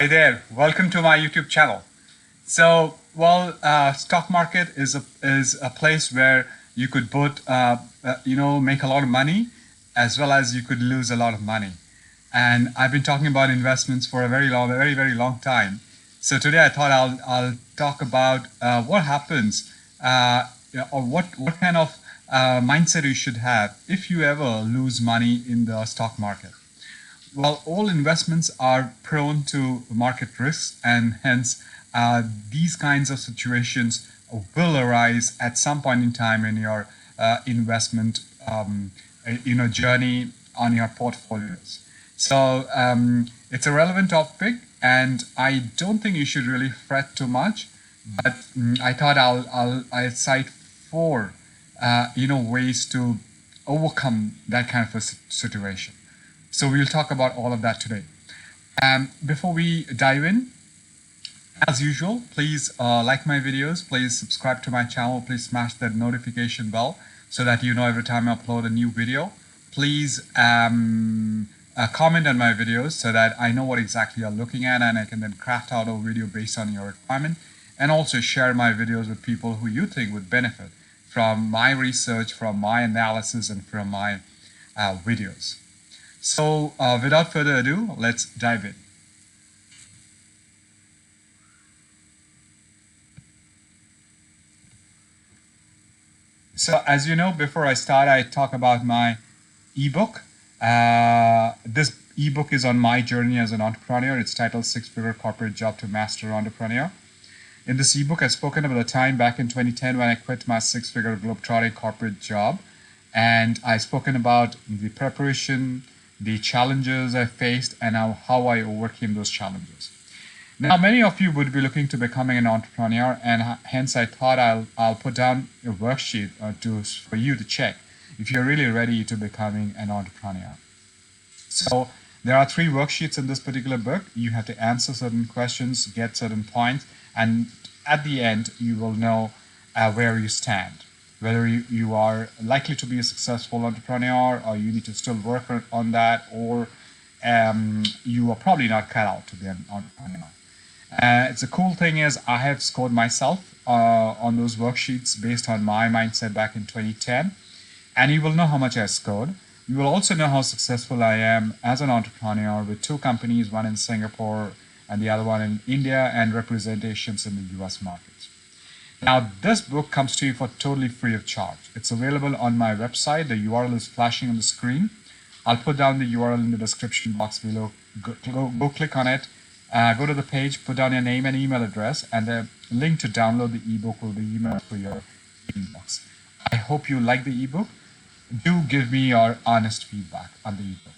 Hi there, welcome to my YouTube channel. So, stock market is a place where you could make a lot of money, as well as you could lose a lot of money. And I've been talking about investments for a very long time. So today I thought I'll talk about what happens, or what kind of mindset you should have if you ever lose money in the stock market. Well, all investments are prone to market risks, and hence these kinds of situations will arise at some point in time in your investment journey on your portfolios. So it's a relevant topic, and I don't think you should really fret too much. But I thought I'll cite four ways to overcome that kind of a situation. So we'll talk about all of that today. Before we dive in, as usual, please like my videos, please subscribe to my channel, please smash that notification bell so that you know every time I upload a new video. Please comment on my videos so that I know what exactly you're looking at, and I can then craft out a video based on your requirement, and also share my videos with people who you think would benefit from my research, from my analysis, and from my videos. So without further ado, let's dive in. So as you know, before I start, I talk about my ebook. This ebook is on my journey as an entrepreneur. It's titled 6-Figure Corporate Job to Master Entrepreneur. In this ebook, I've spoken about the time back in 2010 when I quit my 6-figure globetrotting corporate job. And I've spoken about the preparation, the challenges I faced, and how I overcame those challenges. Now, many of you would be looking to becoming an entrepreneur, and hence I thought I'll put down a worksheet for you to check if you're really ready to becoming an entrepreneur. So there are 3 worksheets in this particular book. You have to answer certain questions, get certain points, and at the end you will know where you stand. Whether you are likely to be a successful entrepreneur, or you need to still work on that, or you are probably not cut out to be an entrepreneur. It's a cool thing is I have scored myself on those worksheets based on my mindset back in 2010, and you will know how much I scored. You will also know how successful I am as an entrepreneur with 2 companies, one in Singapore and the other one in India, and representations in the US markets. Now, this book comes to you for totally free of charge. It's available on my website. The URL is flashing on the screen. I'll put down the URL in the description box below. Go click on it. Go to the page, put down your name and email address, and the link to download the ebook will be emailed to your inbox. I hope you like the ebook. Do give me your honest feedback on the ebook.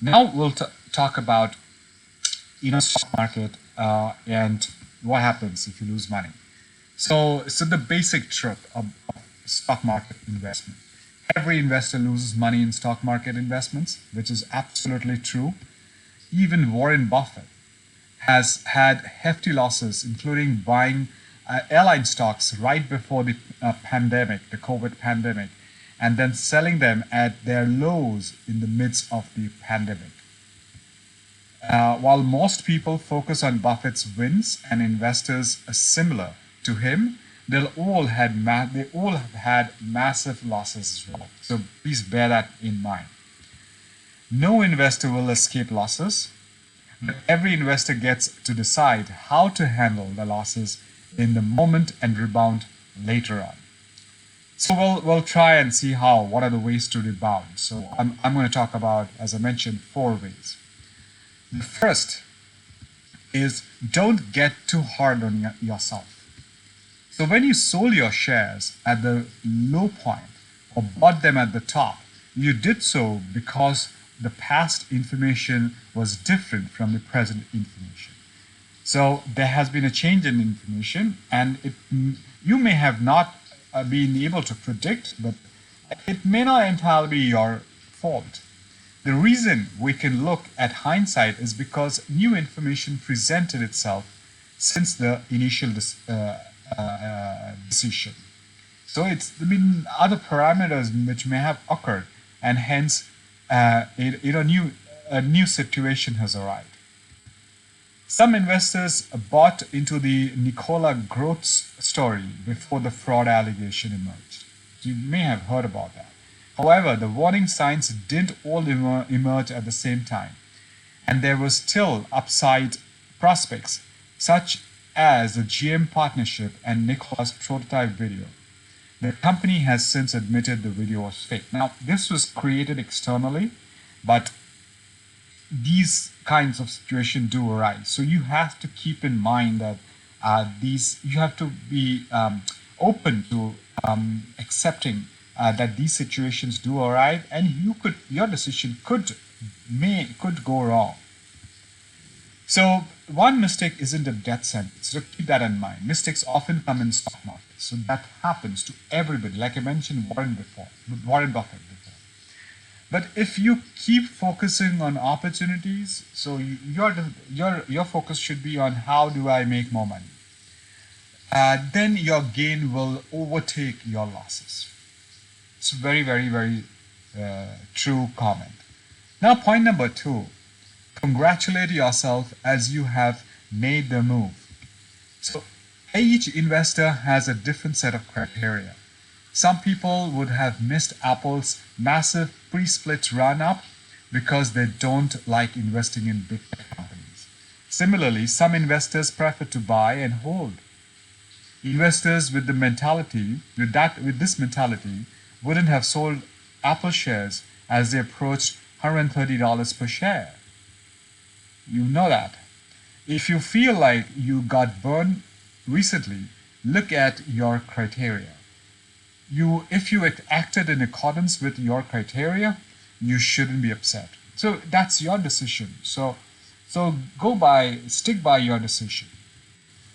Now we'll talk about stock market and what happens if you lose money. So the basic truth of stock market investment. Every investor loses money in stock market investments, which is absolutely true. Even Warren Buffett has had hefty losses, including buying airline stocks right before the pandemic, the COVID pandemic, and then selling them at their lows in the midst of the pandemic. While most people focus on Buffett's wins, and investors are similar to him, they all have had massive losses as well. So please bear that in mind. No investor will escape losses, but every investor gets to decide how to handle the losses in the moment and rebound later on. So we'll try and see what are the ways to rebound. So I'm going to talk about, as I mentioned, 4 ways. The first is don't get too hard on yourself. So when you sold your shares at the low point or bought them at the top, you did so because the past information was different from the present information. So there has been a change in information, and you may have not been able to predict, but it may not entirely be your fault. The reason we can look at hindsight is because new information presented itself since the initial decision. So it's other parameters which may have occurred, and hence a new situation has arrived. Some investors bought into the Nikola growth story before the fraud allegation emerged. You may have heard about that. However, the warning signs didn't all emerge at the same time, and there were still upside prospects, such as the GM partnership and Nikola's prototype video. The company has since admitted the video was fake. Now, this was created externally, but these kinds of situations do arise. So you have to keep in mind that you have to be open to accepting that these situations do arise, and your decision could go wrong. So one mistake isn't a death sentence. So keep that in mind. Mistakes often come in stock markets. So that happens to everybody. Like I mentioned Warren Buffett before. But if you keep focusing on opportunities, so your focus should be on how do I make more money. Then your gain will overtake your losses. It's a very, very, very true comment. Now, point number 2. Congratulate yourself as you have made the move. So each investor has a different set of criteria. Some people would have missed Apple's massive pre-split run-up because they don't like investing in big tech companies. Similarly, some investors prefer to buy and hold. Investors with this mentality wouldn't have sold Apple shares as they approached $130 per share. You know that. If you feel like you got burned recently, look at your criteria. If you acted in accordance with your criteria, you shouldn't be upset. So that's your decision. So stick by your decision.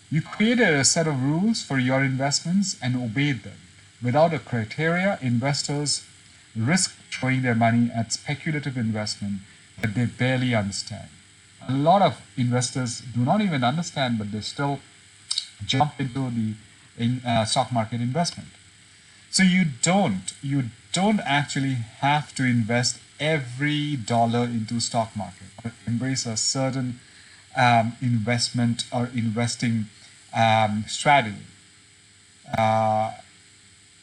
You created a set of rules for your investments and obeyed them. Without a criteria, investors risk throwing their money at speculative investment that they barely understand. A lot of investors do not even understand, but they still jump into the stock market investment. So you don't actually have to invest every dollar into stock market or embrace a certain investment or investing strategy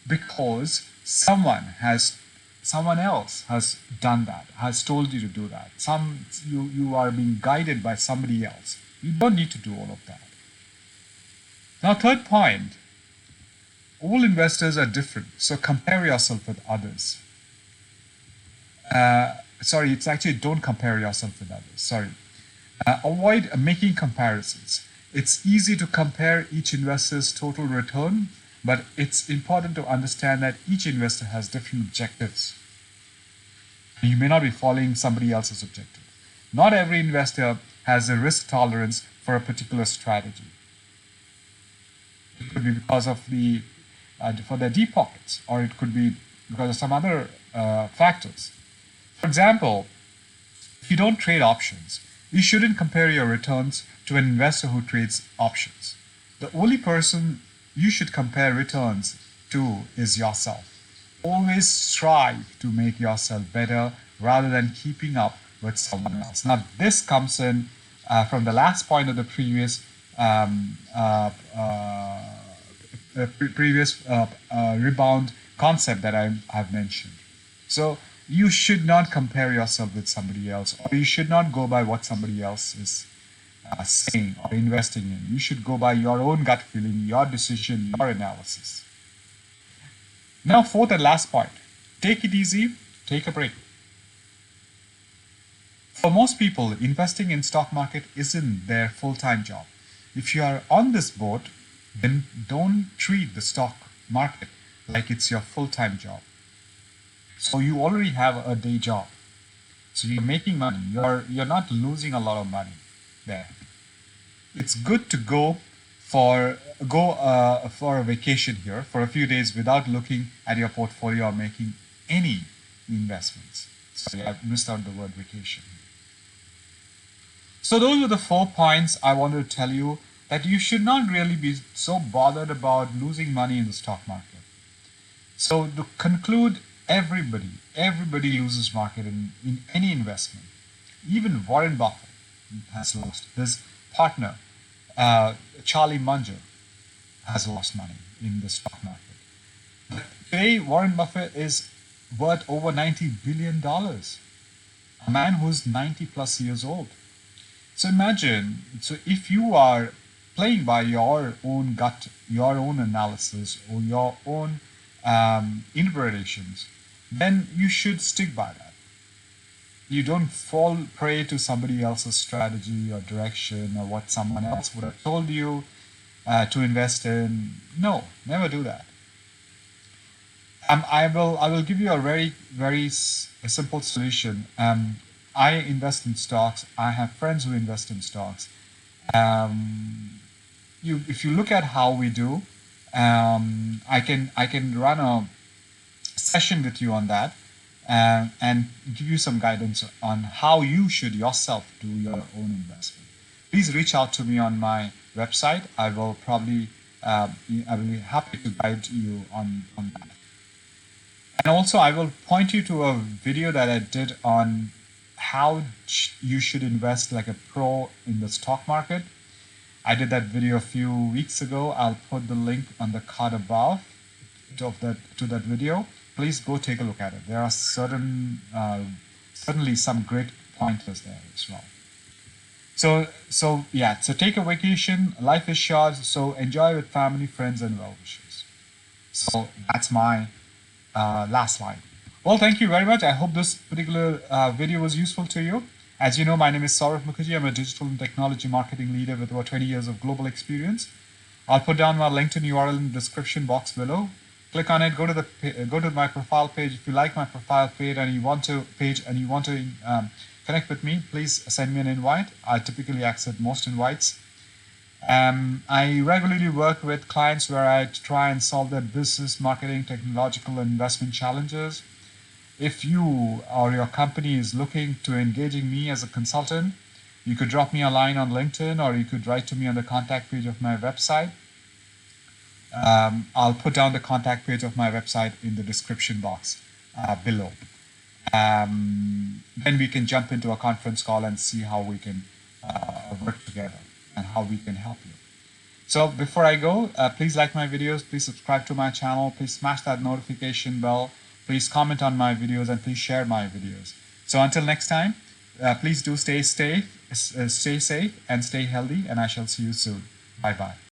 because someone else has done that, has told you to do that. You are being guided by somebody else. You don't need to do all of that. Now, third point, all investors are different, so compare yourself with others. It's actually don't compare yourself with others. Avoid making comparisons. It's easy to compare each investor's total return, but it's important to understand that each investor has different objectives. You may not be following somebody else's objective. Not every investor has a risk tolerance for a particular strategy. It could be because of for their deep pockets, or it could be because of some other factors. For example, if you don't trade options, you shouldn't compare your returns to an investor who trades options. The only person you should compare returns to is yourself. Always strive to make yourself better rather than keeping up with someone else. Now, this comes in from the last point of the previous rebound concept that I've mentioned. So you should not compare yourself with somebody else, or you should not go by what somebody else is saying or investing in. You should go by your own gut feeling, your decision, your analysis. Now, fourth and last point, take it easy, take a break. For most people, investing in stock market isn't their full-time job. If you are on this boat, then don't treat the stock market like it's your full-time job. So you already have a day job. So you're making money. You're not losing a lot of money there. It's good to go for a vacation here for a few days without looking at your portfolio or making any investments. Sorry, I missed out the word vacation. So those are the 4 points I wanted to tell you, that you should not really be so bothered about losing money in the stock market. So to conclude, everybody loses market in any investment. Even Warren Buffett, has lost. His partner, Charlie Munger, has lost money in the stock market. But today, Warren Buffett is worth over $90 billion. A man who's 90 plus years old. So imagine, so if you are playing by your own gut, your own analysis, or your own interpretations, then you should stick by that. You don't fall prey to somebody else's strategy or direction or what someone else would have told you to invest in. No, never do that. I will give you a very simple solution. I invest in stocks. I have friends who invest in stocks. If you look at how we do, I can run a session with you on that, and give you some guidance on how you should yourself do your own investment. Please reach out to me on my website. I will be happy to guide you on that. And also, I will point you to a video that I did on how you should invest like a pro in the stock market. I did that video a few weeks ago. I'll put the link on the card above to that video. Please go take a look at it. There are certainly some great pointers there as well. So take a vacation. Life is short, so enjoy with family, friends, and well-wishers. So that's my last slide. Well, thank you very much. I hope this particular video was useful to you. As you know, my name is Saurav Mukherjee. I'm a digital and technology marketing leader with over 20 years of global experience. I'll put down my LinkedIn URL in the description box below. Click on it. Go to my profile page. If you like my profile page and you want to connect with me, please send me an invite. I typically accept most invites. I regularly work with clients where I try and solve their business, marketing, technological, and investment challenges. If you or your company is looking to engaging me as a consultant, you could drop me a line on LinkedIn, or you could write to me on the contact page of my website. I'll put down the contact page of my website in the description box below. Then we can jump into a conference call and see how we can work together and how we can help you. So before I go, please like my videos, please subscribe to my channel, please smash that notification bell, please comment on my videos, and please share my videos. So until next time, please do stay safe and stay healthy, and I shall see you soon. Bye-bye.